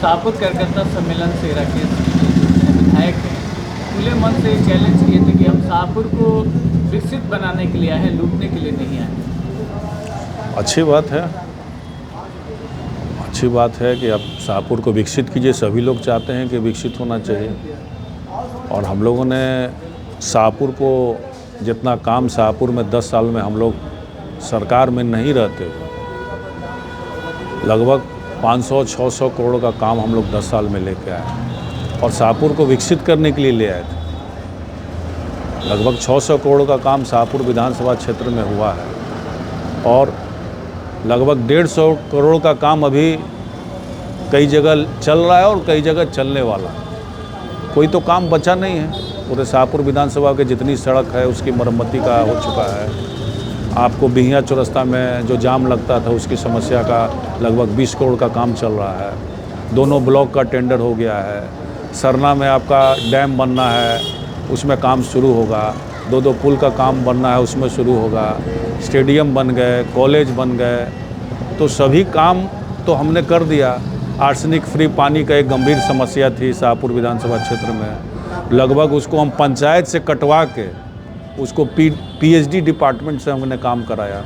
शाहपुर कार्यकर्ता सम्मेलन से राकेश विधायक हैं, खुले मन से चैलेंज किए थे कि हम शाहपुर को विकसित बनाने के लिए आए हैं, लूटने के लिए नहीं आए। अच्छी बात है, अच्छी बात है कि आप शाहपुर को विकसित कीजिए। सभी लोग चाहते हैं कि विकसित होना चाहिए, और हम लोगों ने शाहपुर को जितना काम शाहपुर में 10 साल में हम लोग सरकार में नहीं रहते, लगभग 500-600 करोड़ का काम हम लोग 10 साल में लेके आए और शाहपुर को विकसित करने के लिए ले आए थे। लगभग 600 करोड़ का काम शाहपुर विधानसभा क्षेत्र में हुआ है और लगभग 150 करोड़ का काम अभी कई जगह चल रहा है और कई जगह चलने वाला है। कोई तो काम बचा नहीं है। पूरे शाहपुर विधानसभा के जितनी सड़क है उसकी मरम्मती का हो चुका है। आपको बिहिया चौरस्ता में जो जाम लगता था उसकी समस्या का लगभग 20 करोड़ का काम चल रहा है। दोनों ब्लॉक का टेंडर हो गया है। सरना में आपका डैम बनना है, उसमें काम शुरू होगा। दो पुल का काम बनना है, उसमें शुरू होगा। स्टेडियम बन गए, कॉलेज बन गए, तो सभी काम तो हमने कर दिया। आर्सेनिक फ्री पानी का एक गंभीर समस्या थी शाहपुर विधानसभा क्षेत्र में, लगभग उसको हम पंचायत से कटवा के उसको पीएचडी डिपार्टमेंट से हमने काम कराया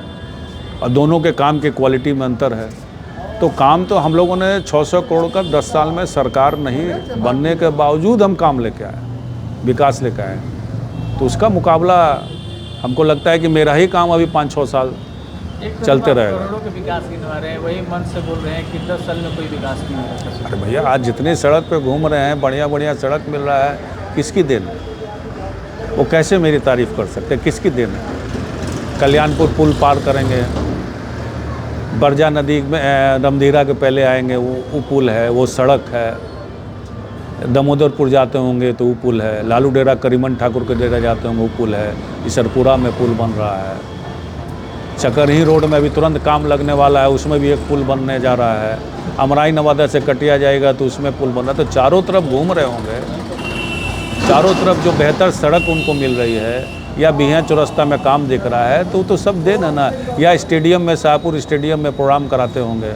और दोनों के काम के क्वालिटी में अंतर है। तो काम तो हम लोगों ने 600 करोड़ का 10 साल में सरकार नहीं बनने के बावजूद हम काम लेके आए, विकास लेके आए। तो उसका मुकाबला हमको लगता है कि मेरा ही काम अभी 5-6 साल चलते रहेगा। करोड़ों के विकास गिनवा रहे हैं, वही मन से बोल रहे हैं कि 10 साल में कोई विकास नहीं हो रहा। अरे भैया, आज जितने सड़क पे घूम रहे हैं, बढ़िया सड़क मिल रहा है, किसकी देन है? वो कैसे मेरी तारीफ़ कर सकते हैं? किसकी देन है? कल्याणपुर पुल पार करेंगे, बरजा नदी में रमधीरा के पहले आएंगे, वो पुल है, वो सड़क है। दमोदरपुर जाते होंगे तो वो पुल है। लालू डेरा करीमन ठाकुर के डेरा जाते होंगे वो पुल है। इसरपुरा में पुल बन रहा है। चकरही रोड में अभी तुरंत काम लगने वाला है, उसमें भी एक पुल बनने जा रहा है। अमराई नवादा से कटिया जाएगा तो उसमें पुल बन रहा है। तो चारों तरफ घूम रहे होंगे, चारों तरफ जो बेहतर सड़क उनको मिल रही है या बिहिया चौरस्ता में काम दिख रहा है, तो सब देन है ना। या स्टेडियम में, शाहपुर स्टेडियम में प्रोग्राम कराते होंगे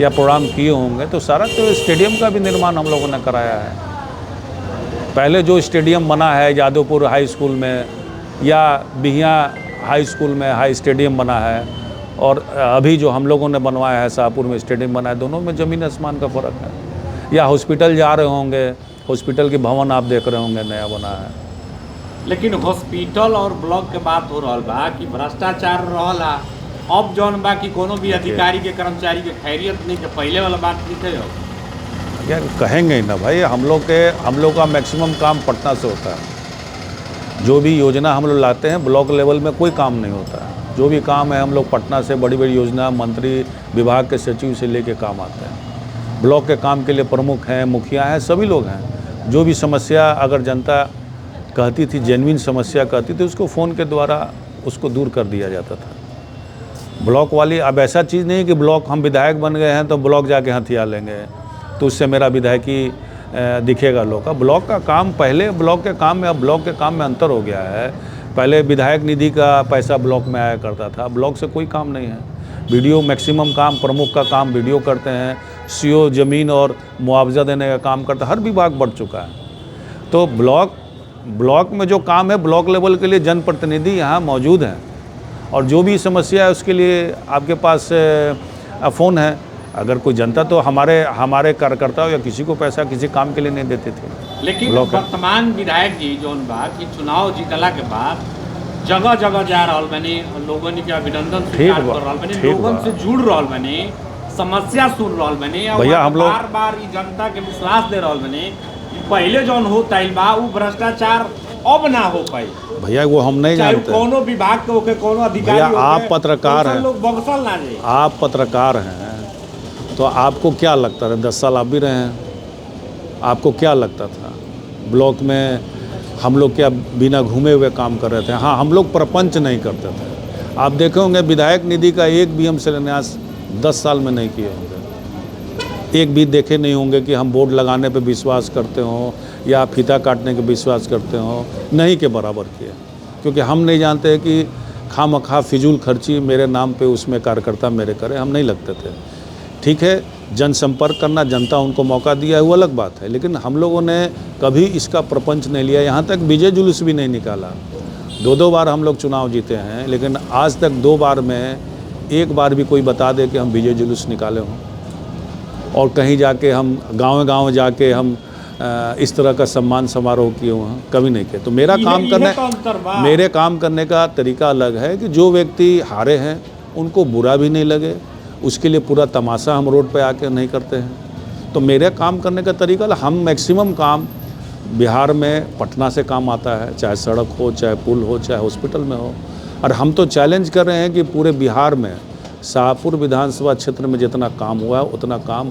या प्रोग्राम किए होंगे, तो सारा तो स्टेडियम का भी निर्माण हम लोगों ने कराया है। पहले जो स्टेडियम बना है यादवपुर हाई स्कूल में या बिहिया हाई स्कूल में हाई स्टेडियम बना है, और अभी जो हम लोगों ने बनवाया है शाहपुर में स्टेडियम बना है, दोनों में ज़मीन आसमान का फ़र्क है। या हॉस्पिटल जा रहे होंगे, हॉस्पिटल के भवन आप देख रहे होंगे नया बना है। लेकिन हॉस्पिटल और ब्लॉक के बात हो रहा बा कि भ्रष्टाचार रहा, अब जौन बा कि कोनो भी अधिकारी के कर्मचारी के खैरियत नहीं के पहले वाला बात नहीं है। यार कहेंगे ही ना भाई, हम लोग का मैक्सिमम काम पटना से होता है। जो भी योजना हम लोग लाते हैं ब्लॉक लेवल में कोई काम नहीं होता है। जो भी काम है हम लोग पटना से बड़ी योजना मंत्री विभाग के सचिव से लेके काम आते हैं। ब्लॉक के काम के लिए प्रमुख हैं, मुखिया हैं, सभी लोग हैं। जो भी समस्या अगर जनता कहती थी, जेन्युइन समस्या कहती थी, उसको फ़ोन के द्वारा उसको दूर कर दिया जाता था। ब्लॉक वाली अब ऐसा चीज़ नहीं कि ब्लॉक हम विधायक बन गए हैं तो ब्लॉक जाके हथियार लेंगे तो उससे मेरा विधायकी दिखेगा लोग का। ब्लॉक का काम पहले ब्लॉक के काम में, अब ब्लॉक के काम में अंतर हो गया है। पहले विधायक निधि का पैसा ब्लॉक में आया करता था, ब्लॉक से कोई काम नहीं है। वीडियो मैक्सिमम काम, प्रमुख का काम वीडियो करते हैं। सीओ ज़मीन और मुआवजा देने का काम करता है। हर विभाग बढ़ चुका है। तो ब्लॉक में जो काम है ब्लॉक लेवल के लिए जनप्रतिनिधि यहाँ मौजूद हैं, और जो भी समस्या है उसके लिए आपके पास फ़ोन है। अगर कोई जनता तो हमारे कार्यकर्ता या किसी को पैसा किसी काम के लिए नहीं देते थे। लेकिन वर्तमान विधायक जी जौन बा कि चुनाव जीतला के बाद जगह जगह जा रहा बने, लोगों के अभिनंदन स्वीकार कर रहा बने, लोगों से जुड़ रहा बने, समस्या सुन रहा बने, भैया हम लोग बार जनता के विश्वास दे रहा बने। पहले जौन होता बा वो भ्रष्टाचार अब ना हो पाई। भैया वो हम नहीं जानते। कोनो विभाग के होके, कोनो अधिकारी होके, आप पत्रकार हैं, लोग बक्सल ना जाए। आप पत्रकार हैं तो आपको क्या लगता है? 10 साल आप भी रहे हैं, आपको क्या लगता था ब्लॉक में हम लोग क्या बिना घूमे हुए काम कर रहे थे? हाँ, हम लोग प्रपंच नहीं करते थे। आप देखे होंगे विधायक निधि का एक भी हम शिलान्यास 10 साल में नहीं किए होंगे। एक भी देखे नहीं होंगे कि हम बोर्ड लगाने पे विश्वास करते हों या फीता काटने के विश्वास करते हों, नहीं के बराबर किए। क्योंकि हम नहीं जानते कि खामखा फिजूल खर्ची मेरे नाम पे उसमें कार्यकर्ता मेरे करे, हम नहीं लगते थे। ठीक है, जनसंपर्क करना, जनता उनको मौका दिया है, वो अलग बात है, लेकिन हम लोगों ने कभी इसका प्रपंच नहीं लिया। यहाँ तक विजय जुलूस भी नहीं निकाला। 2-2 बार हम लोग चुनाव जीते हैं, लेकिन आज तक 2 बार में एक बार भी कोई बता दे कि हम विजय जुलूस निकाले हों और कहीं जाके हम गाँव-गाँव जाके हम इस तरह का सम्मान समारोह किए हुए हैं, कभी नहीं किए। तो मेरा काम करने का तरीका अलग है कि जो व्यक्ति हारे हैं उनको बुरा भी नहीं लगे, उसके लिए पूरा तमाशा हम रोड पे आके नहीं करते हैं। तो मेरे काम करने का तरीका, हम मैक्सिमम काम बिहार में पटना से काम आता है, चाहे सड़क हो, चाहे पुल हो, चाहे हॉस्पिटल में हो। और हम तो चैलेंज कर रहे हैं कि पूरे बिहार में शाहपुर विधानसभा क्षेत्र में जितना काम हुआ है उतना काम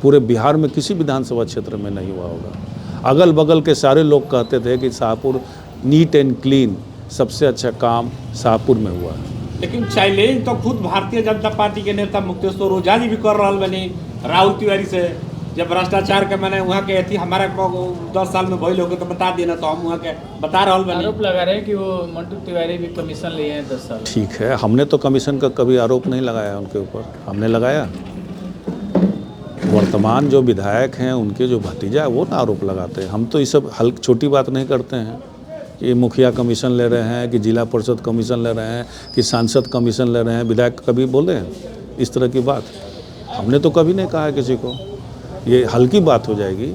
पूरे बिहार में किसी विधानसभा क्षेत्र में नहीं हुआ होगा। अगल बगल के सारे लोग कहते थे कि शाहपुर नीट एंड क्लीन सबसे अच्छा काम शाहपुर में हुआ है। लेकिन चैलेंज तो खुद भारतीय जनता पार्टी के नेता मुक्तेश्वर ओझा जी भी कर रहा बनी राहुल तिवारी से, जब भ्रष्टाचार के मैंने वहाँ के थी हमारा 10 साल में भइल होगा तो बता देना, तो हम वहाँ के बता रहा बनी। आरोप लगा रहे हैं कि वो मंटू तिवारी भी कमीशन लिए हैं 10 साल। ठीक है, हमने तो कमीशन का कभी आरोप नहीं लगाया उनके ऊपर। हमने लगाया? वर्तमान जो विधायक हैं उनके जो भतीजा है वो ना आरोप लगाते हैं। हम तो ये सब छोटी बात नहीं करते हैं कि मुखिया कमीशन ले रहे हैं, कि जिला परिषद कमीशन ले रहे हैं, कि सांसद कमीशन ले रहे हैं। विधायक कभी बोले हैं इस तरह की बात? हमने तो कभी नहीं कहा है किसी को। ये हल्की बात हो जाएगी,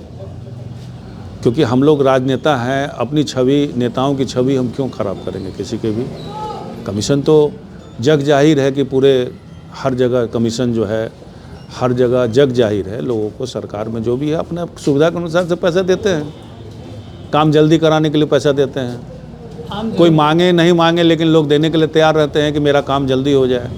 क्योंकि हम लोग राजनेता हैं, अपनी छवि, नेताओं की छवि हम क्यों खराब करेंगे किसी के भी। कमीशन तो जग जाहिर है कि पूरे हर जगह कमीशन जो है, हर जगह जग जाहिर है। लोगों को सरकार में जो भी है अपने सुविधा के अनुसार से पैसे देते हैं, काम जल्दी कराने के लिए पैसा देते हैं। कोई मांगे नहीं मांगे, लेकिन लोग देने के लिए तैयार रहते हैं कि मेरा काम जल्दी हो जाए।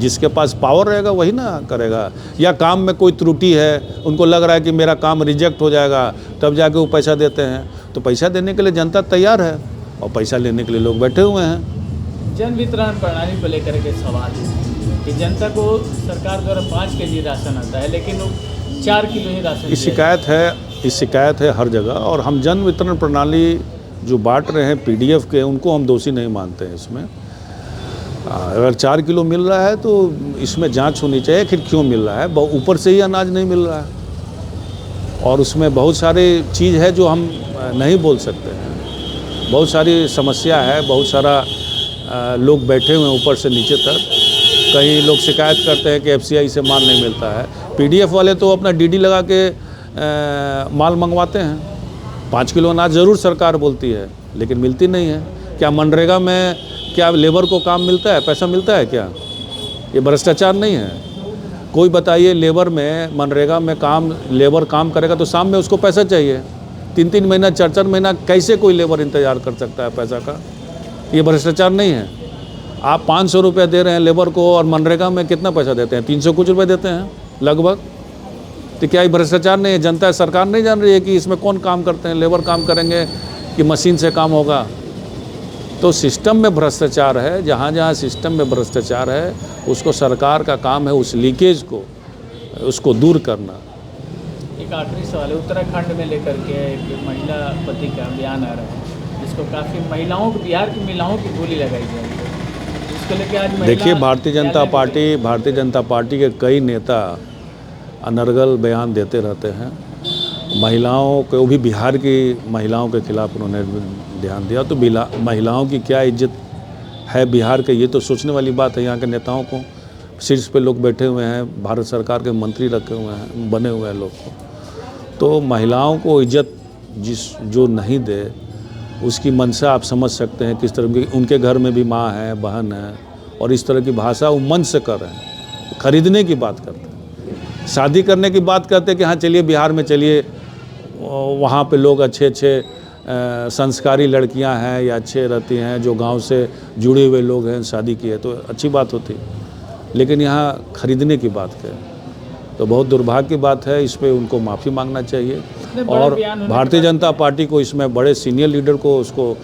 जिसके पास पावर रहेगा वही ना करेगा। या काम में कोई त्रुटि है, उनको लग रहा है कि मेरा काम रिजेक्ट हो जाएगा, तब जाके वो पैसा देते हैं। तो पैसा देने के लिए जनता तैयार है और पैसा लेने के लिए लोग बैठे हुए हैं। जन वितरण प्रणाली को लेकर के सवाल है कि जनता को सरकार द्वारा 5 केजी राशन आता है, लेकिन वो 4 किलो ही राशन। इस शिकायत है हर जगह। और हम जन वितरण प्रणाली जो बांट रहे हैं PDF के, उनको हम दोषी नहीं मानते हैं इसमें। अगर 4 किलो मिल रहा है तो इसमें जांच होनी चाहिए कि क्यों मिल रहा है। ऊपर से ही अनाज नहीं मिल रहा है और उसमें बहुत सारी चीज़ है जो हम नहीं बोल सकते हैं। बहुत सारी समस्या है, बहुत सारा लोग बैठे हुए हैं ऊपर से नीचे तक। कई लोग शिकायत करते हैं कि FCI से माल नहीं मिलता है। PDF वाले तो अपना DD लगा के माल मंगवाते हैं। 5 किलो अनाज ज़रूर सरकार बोलती है, लेकिन मिलती नहीं है। क्या मनरेगा में क्या लेबर को काम मिलता है, पैसा मिलता है क्या? ये भ्रष्टाचार नहीं है? कोई बताइए, लेबर में, मनरेगा में लेबर काम करेगा तो शाम में उसको पैसा चाहिए। 3-3 महीना 4-4 महीना कैसे कोई लेबर इंतज़ार कर सकता है पैसा का? ये भ्रष्टाचार नहीं है? आप 500 रुपये दे रहे हैं लेबर को और मनरेगा में कितना पैसा देते हैं? 300 कुछ रुपये देते हैं लगभग। तो क्या ये भ्रष्टाचार नहीं है? जनता सरकार नहीं जान रही है कि इसमें कौन काम करते हैं? लेबर काम करेंगे कि मशीन से काम होगा? तो सिस्टम में भ्रष्टाचार है। जहाँ जहाँ सिस्टम में भ्रष्टाचार है उसको सरकार का काम है उस लीकेज को, उसको दूर करना। एक आखिरी सवाल है, उत्तराखंड में लेकर के एक महिला पति का बयान आ रहा है जिसको काफ़ी महिलाओं को, बिहार की महिलाओं की गोली लगाई जा रही है। इसको लेकर आज देखिए, भारतीय जनता पार्टी के कई नेता अनर्गल बयान देते रहते हैं। महिलाओं को भी, बिहार की महिलाओं के खिलाफ उन्होंने ध्यान दिया। तो महिलाओं की क्या इज्जत है बिहार के, ये तो सोचने वाली बात है। यहाँ के नेताओं को शीर्ष पे लोग बैठे हुए हैं, भारत सरकार के मंत्री रखे हुए हैं, बने हुए हैं लोग को। तो महिलाओं को इज्जत जो नहीं दे, उसकी मंशा आप समझ सकते हैं किस तरह की। उनके घर में भी माँ है, बहन है, और इस तरह की भाषा वो मन से कर रहे हैं। खरीदने की बात करते हैं, शादी करने की बात करते हैं कि हाँ चलिए बिहार में चलिए, वहाँ पे लोग अच्छे संस्कारी लड़कियां हैं या अच्छे रहती हैं, जो गांव से जुड़े हुए लोग हैं, शादी की है तो अच्छी बात होती। लेकिन यहाँ खरीदने की बात करें तो बहुत दुर्भाग्य की बात है। इस पर उनको माफ़ी मांगना चाहिए और भारतीय जनता पार्टी को, इसमें बड़े सीनियर लीडर को उसको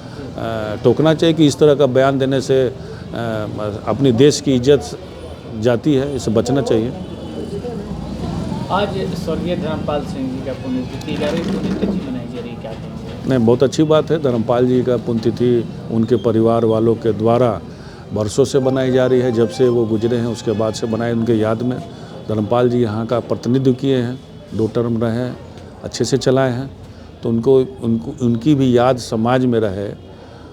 टोकना चाहिए कि इस तरह का बयान देने से अपनी देश की इज्जत जाती है, इससे बचना चाहिए। आज स्वर्गीय धर्मपाल सिंह जी का पुण्यतिथि मनाई जा रही, क्या कहेंगे? नहीं, बहुत अच्छी बात है। धर्मपाल जी का पुण्यतिथि उनके परिवार वालों के द्वारा वर्षों से बनाई जा रही है। जब से वो गुजरे हैं उसके बाद से बनाए उनके याद में, धर्मपाल जी यहाँ का प्रतिनिधित्व किए हैं, 2 टर्म रहे हैं, अच्छे से चलाए हैं, तो उनकी भी याद समाज में रहे,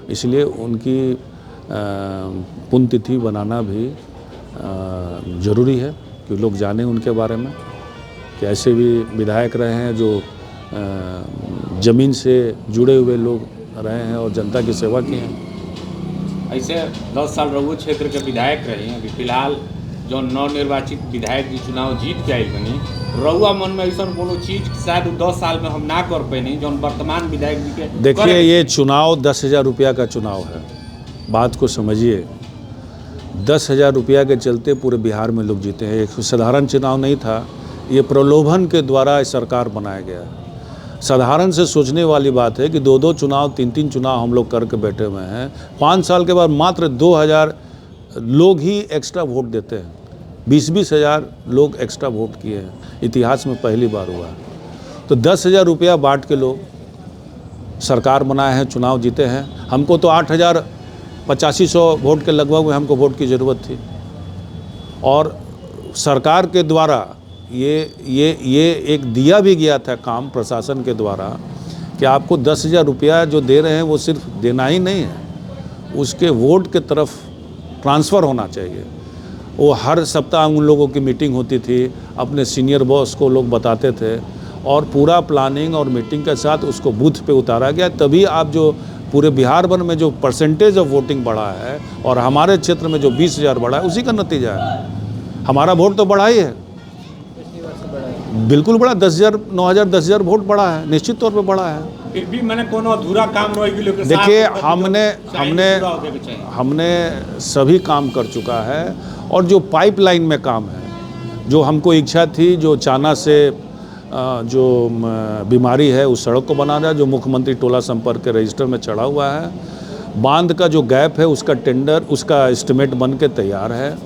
इसलिए उनकी पुण्यतिथि बनाना भी ज़रूरी है कि लोग जानें उनके बारे में कि ऐसे भी विधायक रहे हैं जो ज़मीन से जुड़े हुए लोग रहे हैं और जनता की सेवा की हैं। ऐसे 10 साल रघु क्षेत्र के विधायक रहे हैं। अभी फिलहाल जो नवनिर्वाचित विधायक जी चुनाव जीत के आयल बनी, रहुआ मन में ऐसा कोनो चीज शायद 10 साल में हम ना कर पैनी जो वर्तमान विधायक जी के। देखिए, ये चुनाव 10,000 रुपया का चुनाव है, बात को समझिए। 10,000 रुपया के चलते पूरे बिहार में लोग जीते हैं। एक साधारण चुनाव नहीं था, ये प्रलोभन के द्वारा सरकार बनाया गया। साधारण से सोचने वाली बात है कि 2-2 चुनाव 3-3 चुनाव हम लोग करके बैठे हुए हैं। 5 साल के बाद मात्र 2,000 लोग ही एक्स्ट्रा वोट देते हैं। 20-20 हज़ार लोग एक्स्ट्रा वोट किए हैं, इतिहास में पहली बार हुआ है। तो 10,000 रुपया बांट के लोग सरकार बनाए हैं, चुनाव जीते हैं। हमको तो 8,8500 वोट के लगभग में हमको वोट की ज़रूरत थी, और सरकार के द्वारा ये एक दिया भी गया था काम प्रशासन के द्वारा कि आपको 10,000 रुपया जो दे रहे हैं वो सिर्फ देना ही नहीं है, उसके वोट के तरफ ट्रांसफ़र होना चाहिए। वो हर सप्ताह उन लोगों की मीटिंग होती थी, अपने सीनियर बॉस को लोग बताते थे, और पूरा प्लानिंग और मीटिंग के साथ उसको बूथ पे उतारा गया। तभी आप जो पूरे बिहार भर में जो परसेंटेज ऑफ वोटिंग बढ़ा है और हमारे क्षेत्र में जो 20,000 बढ़ा है, उसी का नतीजा है। हमारा वोट तो बढ़ा ही है, बिल्कुल बढ़ा। 10,000 9,000 10,000 वोट बढ़ा है, निश्चित तौर पे बढ़ा है। फिर भी मैंने कोनो अधूरा काम देखिए, हमने सभी काम कर चुका है, और जो पाइपलाइन में काम है, जो हमको इच्छा थी, जो चाना से जो बीमारी है उस सड़क को बनाना, जो मुख्यमंत्री टोला संपर्क के रजिस्टर में चढ़ा हुआ है, बांध का जो गैप है उसका टेंडर, उसका एस्टिमेट बन के तैयार है।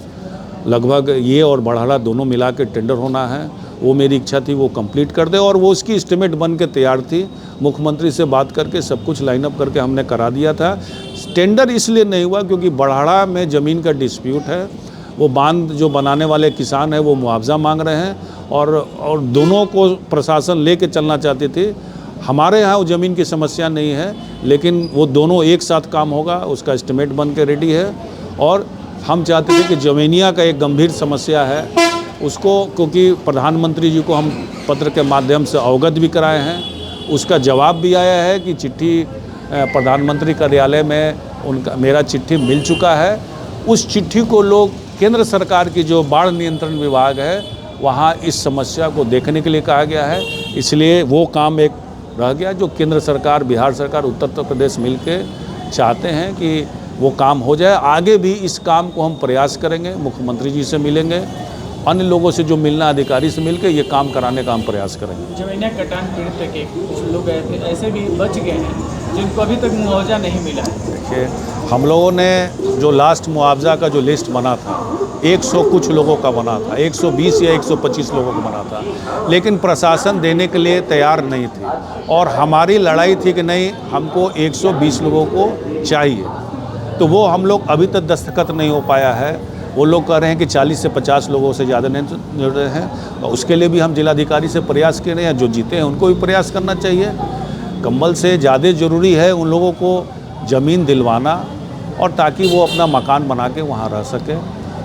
लगभग ये और बढ़ाड़ा दोनों मिला के टेंडर होना है, वो मेरी इच्छा थी वो कंप्लीट कर दे, और वो उसकी एस्टिमेट बन के तैयार थी। मुख्यमंत्री से बात करके सब कुछ लाइनअप करके हमने करा दिया था। टेंडर इसलिए नहीं हुआ क्योंकि बढ़ाड़ा में ज़मीन का डिस्प्यूट है, वो बांध जो बनाने वाले किसान हैं वो मुआवजा मांग रहे हैं, और दोनों को प्रशासन लेके चलना चाहती थी। हमारे यहाँ वो ज़मीन की समस्या नहीं है, लेकिन वो दोनों एक साथ काम होगा, उसका एस्टिमेट बन के रेडी है। और हम चाहते थे कि ज़मीनिया का एक गंभीर समस्या है उसको, क्योंकि प्रधानमंत्री जी को हम पत्र के माध्यम से अवगत भी कराए हैं, उसका जवाब भी आया है कि चिट्ठी प्रधानमंत्री कार्यालय में मेरा चिट्ठी मिल चुका है। उस चिट्ठी को लोग केंद्र सरकार की जो बाढ़ नियंत्रण विभाग है वहाँ इस समस्या को देखने के लिए कहा गया है, इसलिए वो काम एक रह गया जो केंद्र सरकार, बिहार सरकार, उत्तर प्रदेश मिलके चाहते हैं कि वो काम हो जाए। आगे भी इस काम को हम प्रयास करेंगे, मुख्यमंत्री जी से मिलेंगे, अन्य लोगों से जो मिलना अधिकारी से मिलकर ये काम कराने का हम प्रयास करेंगे। ज़मीनिया कटान पीड़ित के कुछ लोग ऐसे भी बच गए हैं जिनको अभी तक मुआवजा नहीं मिला है। देखिए, हम लोगों ने जो लास्ट मुआवजा का जो लिस्ट बना था 100 कुछ लोगों का बना था, 120 या 125 लोगों का बना था, लेकिन प्रशासन देने के लिए तैयार नहीं थी, और हमारी लड़ाई थी कि नहीं, हमको 120 लोगों को चाहिए। तो वो हम लोग अभी तक दस्तखत नहीं हो पाया है। वो लोग कह रहे हैं कि 40 से 50 लोगों से ज़्यादा नहीं जुड़ रहे हैं, और उसके लिए भी हम जिलाधिकारी से प्रयास कर रहे हैं। जो जीते हैं उनको भी प्रयास करना चाहिए। कम्बल से ज़्यादा ज़रूरी है उन लोगों को ज़मीन दिलवाना, और ताकि वो अपना मकान बना के वहाँ रह सकें।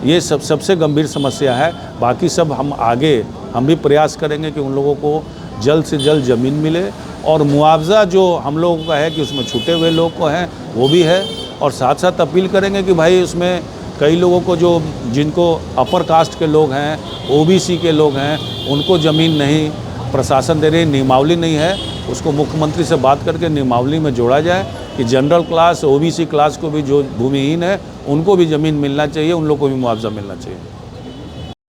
ये सबसे गंभीर समस्या है। बाकी सब हम भी प्रयास करेंगे कि उन लोगों को जल्द से जल्द ज़मीन मिले, और मुआवजा जो हम लोगों का है कि उसमें छूटे हुए लोग को हैं वो भी है। और साथ साथ अपील करेंगे कि भाई उसमें कई लोगों को जिनको अपर कास्ट के लोग हैं, ओबीसी के लोग हैं, उनको ज़मीन नहीं प्रशासन दे रही, नियमावली नहीं है, उसको मुख्यमंत्री से बात करके नियमावली में जोड़ा जाए कि जनरल क्लास, ओबीसी क्लास को भी जो भूमिहीन है उनको भी ज़मीन मिलना चाहिए, उन लोगों को भी मुआवजा मिलना चाहिए।